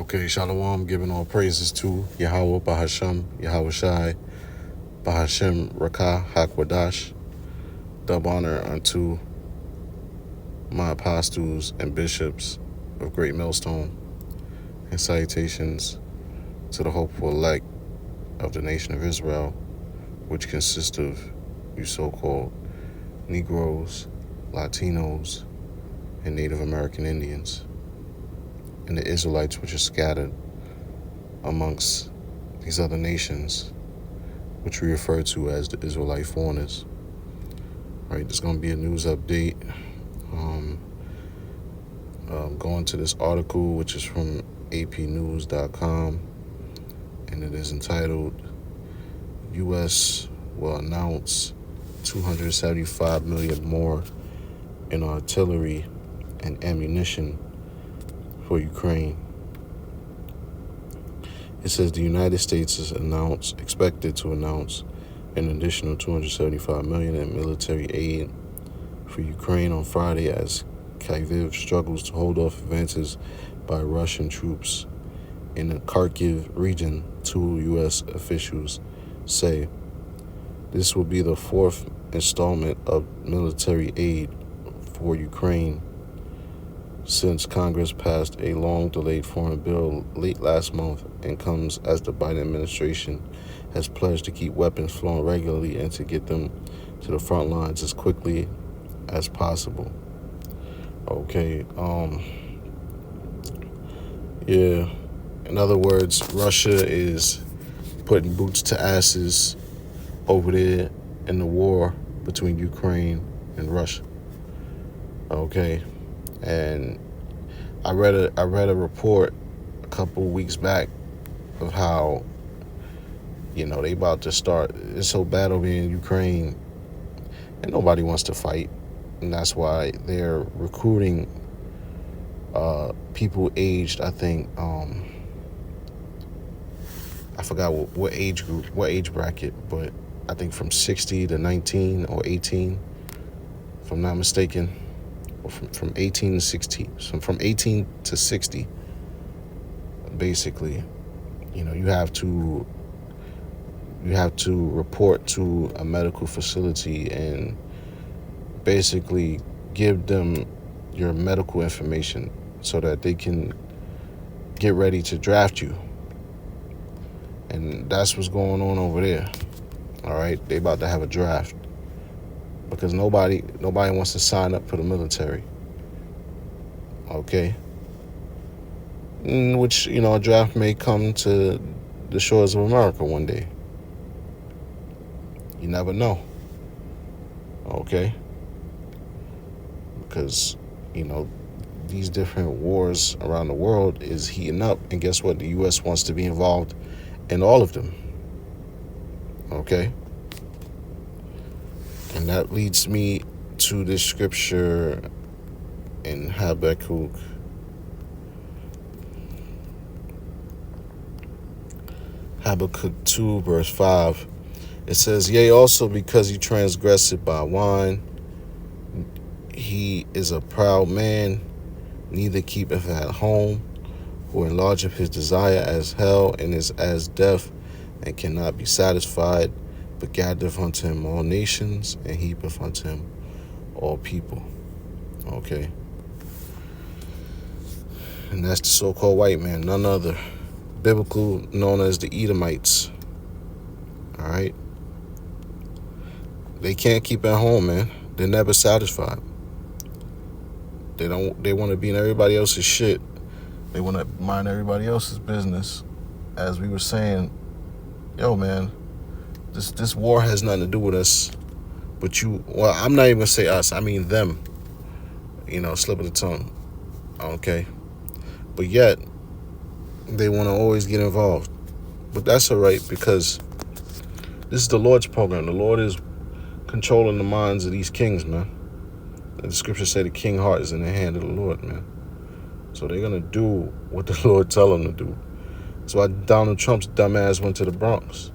Okay, Shalom, giving all praises to Yahweh Bahasham, Yahweh Shai, Bahasham Rakah Hakwadash. Dub honor unto my apostles and bishops of Great Millstone, and salutations to the hopeful elect of the nation of Israel, which consists of you so-called Negroes, Latinos, and Native American Indians, and the Israelites which are scattered amongst these other nations, which we refer to as the Israelite foreigners. Right, there's going to be a news update. Going to this article, which is from apnews.com, and it is entitled, U.S. will announce $275 million more in artillery and ammunition for Ukraine. It says the United States is expected to announce an additional $275 million in military aid for Ukraine on Friday as Kyiv struggles to hold off advances by Russian troops in the Kharkiv region, two U.S. officials say. This will be the fourth installment of military aid for Ukraine since Congress passed a long-delayed foreign bill late last month, and comes as the Biden administration has pledged to keep weapons flowing regularly and to get them to the front lines as quickly as possible. Okay, yeah. In other words, Russia is putting boots to asses over there in the war between Ukraine and Russia. Okay, and I read a report a couple weeks back of how, they about to start this whole battle in Ukraine, and nobody wants to fight, and that's why they're recruiting people aged, I think, I forgot what age group, what age bracket, but I think from 60 to 19 or 18, if I'm not mistaken, or from 18 to 60, so from 18 to 60, basically, you have to report to a medical facility and basically give them your medical information so that they can get ready to draft you. And that's what's going on over there. All right, they about to have a draft because nobody wants to sign up for the military. Okay, which a draft may come to the shores of America one day. You never know. Okay, because these different wars around the world is heating up, and guess what? The U.S. wants to be involved in all of them. Okay, and that leads me to this scripture in Habakkuk. Habakkuk 2 verse 5. It says, yea, also because he transgressed by wine, he is a proud man, neither keepeth at home, who enlargeth his desire as hell, and is as death, and cannot be satisfied, but gathereth unto him all nations, and heapeth unto him all people. Okay. And that's the so-called white man, none other. Biblical, known as the Edomites. All right. They can't keep at home, man. They're never satisfied. They want to be in everybody else's shit. They want to mind everybody else's business. As we were saying, yo, man, this war has nothing to do with us. But I'm not even going to say us. I mean them. Slip of the tongue. Okay. But yet, they want to always get involved. But that's all right, because this is the Lord's program. The Lord is controlling the minds of these kings, man. The scriptures say the king heart is in the hand of the Lord, man. So they're going to do what the Lord tell them to do. That's why Donald Trump's dumbass went to the Bronx.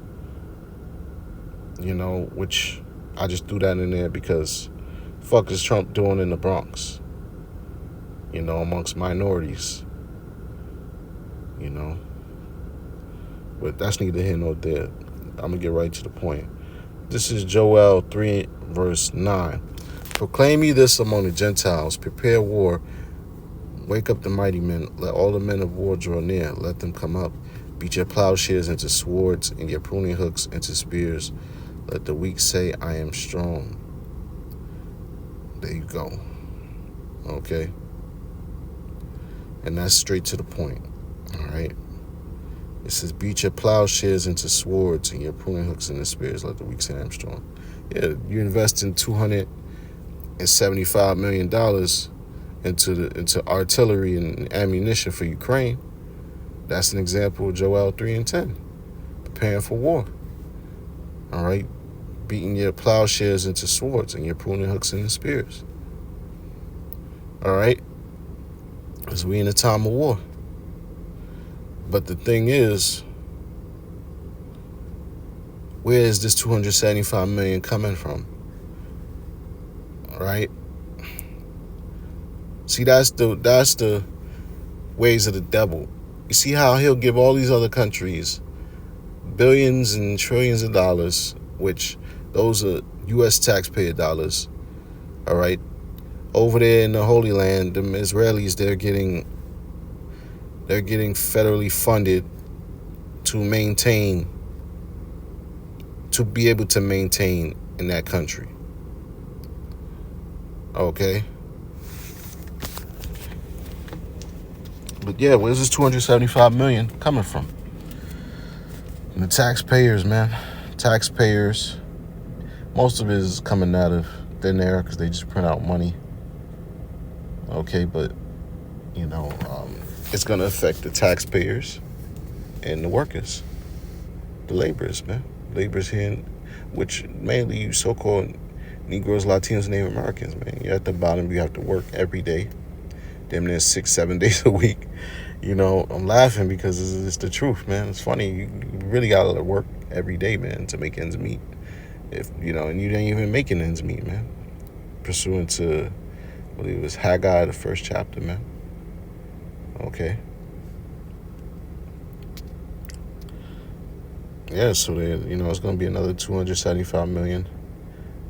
Which I just threw that in there because fuck is Trump doing in the Bronx? Amongst minorities. you know. But that's neither here nor there. I'm going to get right to the point. This is Joel 3, verse 9. Proclaim ye this among the Gentiles, prepare war, wake up the mighty men, let all the men of war draw near, let them come up. Beat your plowshares into swords, and your pruning hooks into spears. Let the weak say, I am strong. There you go. Okay? And that's straight to the point. All right? It says, beat your plowshares into swords, and your pruning hooks into spears. Let the weak say, I am strong. Yeah, you invest in $275 million into artillery and ammunition for Ukraine. That's an example of Joel 3 and 10. Preparing for war. All right? Beating your plowshares into swords and your pruning hooks into spears. All right? Because we in a time of war. But the thing is, where is this $275 million coming from? All right? See, that's the ways of the devil. You see how he'll give all these other countries billions and trillions of dollars, which those are U.S. taxpayer dollars. All right? Over there in the Holy Land, the Israelis, they're getting federally funded to be able to maintain in that country. Okay? But yeah, where's this $275 million coming from? And the taxpayers, man. Taxpayers. Most of it is coming out of thin air because they just print out money. Okay, but, it's going to affect the taxpayers and the workers. The laborers, man. Laborers here, which mainly you so-called Negroes, Latinos, Native Americans, man. You're at the bottom. You have to work every day. Damn near 6-7 days a week. I'm laughing because it's the truth, man. It's funny. You really got to work every day, man, to make ends meet. And you ain't even making ends meet, man. Pursuant to, I believe it was Haggai, the first chapter, man. Okay. Yeah, so it's going to be another $275 million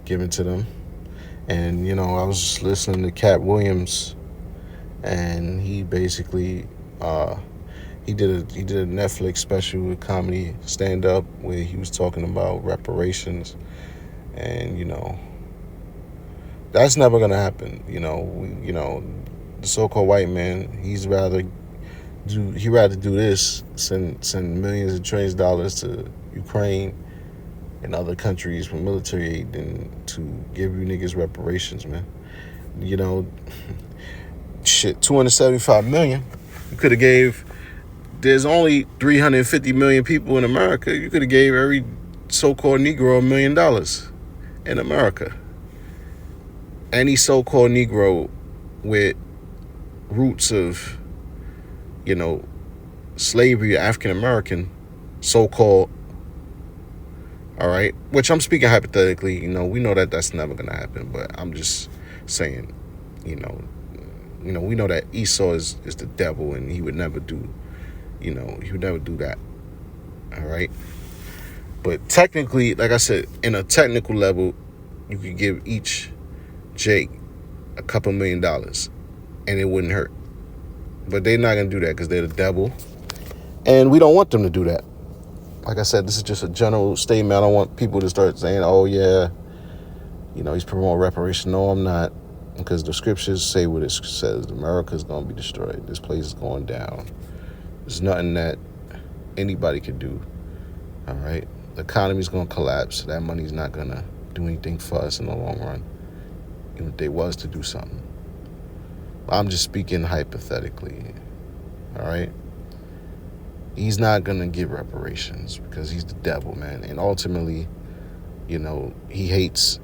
given to them. And, I was just listening to Cat Williams, and he basically he did a Netflix special with comedy stand-up where he was talking about reparations, and that's never gonna happen. The so-called white man, he'd rather do this, send millions and trillions of dollars to Ukraine and other countries for military aid than to give you niggas reparations, man. Shit, $275 million. You could have gave. There's only 350 million people in America. You could have gave every so-called Negro $1 million in America. Any so-called Negro with roots of, slavery, African American, so-called. All right, which I'm speaking hypothetically. We know that that's never gonna happen, but I'm just saying, we know that Esau is the devil, and he would never do, that. All right. But technically, like I said, in a technical level, you could give each Jake a couple $1 million, and it wouldn't hurt. But they're not gonna do that because they're the devil, and we don't want them to do that. Like I said, this is just a general statement. I don't want people to start saying, "Oh yeah, he's promoting reparation." No, I'm not. Because the scriptures say what it says. America's going to be destroyed. This place is going down. There's nothing that anybody could do. All right? The economy's going to collapse. That money's not going to do anything for us in the long run. Even if they was to do something. I'm just speaking hypothetically. All right? He's not going to give reparations because he's the devil, man. And ultimately, he hates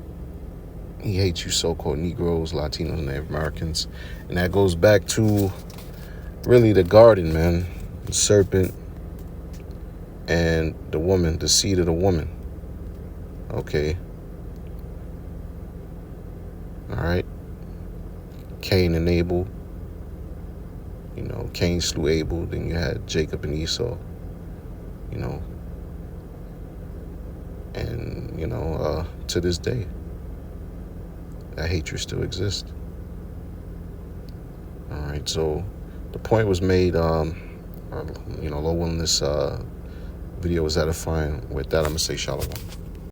you so-called Negroes, Latinos, and Native Americans. And that goes back to really the garden, man. The serpent and the woman, the seed of the woman. Okay. All right. Cain and Abel. You know, Cain slew Abel. Then you had Jacob and Esau. You know, and to this day, that hatred still exists. All right, so the point was made. Lord willing, this video was edifying. With that, I'm gonna say shalom.